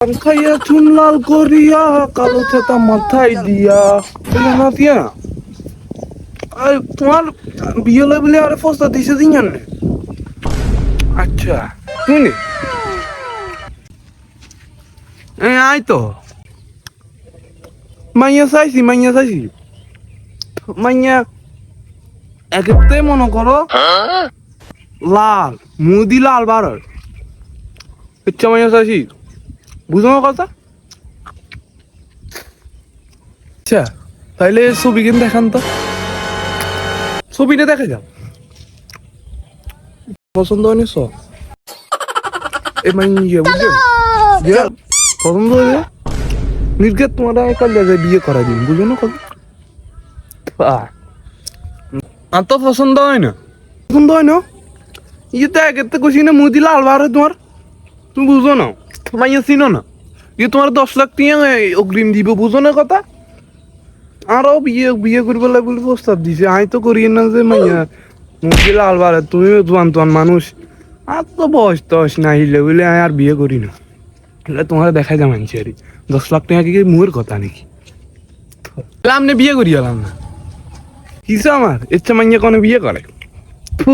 খাইয়া চুন লাল করিয়া কালো ছাতা মাথায় দিয়া না দিয়া তোমার বিয়ে লয় বলে আরে ফস্তা দিছে দিন জানে আচ্ছা শুনি আই তো মাইয়া চাইছি মাইয়া একেতে মনে করো লাল মুদি লাল বার ইচ্ছা মাইয়া চাইছি বুঝো না কথা আচ্ছা তাইলে ছবি কিন দেখান তো ছবিটা দেখা যাও পছন্দ হয়নি সব এই মাইয়া বুঝলেন পছন্দ হয়ে নির্গত তোমার কাল জায়গায় বিয়ে করা দিন বুঝো না কথা আর তো পছন্দ হয় না ইয়ে তো একেতে কষি না মুদি লাল বার তোমার তুমি বুঝো না মাইয়া চিনো না ইয়ে তোমার 10 লাখ টিয়া অগ্রিম দিব বুঝো না কথা আরো বিয়ে করবে বলে প্রস্তাব দিছে আই তো করি না যে মাইয়া মুদি লাল বার তুমি জোয়ান মানুষ আর তো বয়স না হিলে বলে আর বিয়ে করি না তোমার দেখাই যা মানছি আর 10 লাখ টাকা কি মুয়ের কথা নাকি আমনে বিয়ে করি এলাম না কিসে আমার ইচ্ছা মাইয়া কোনো বিয়ে করে ফু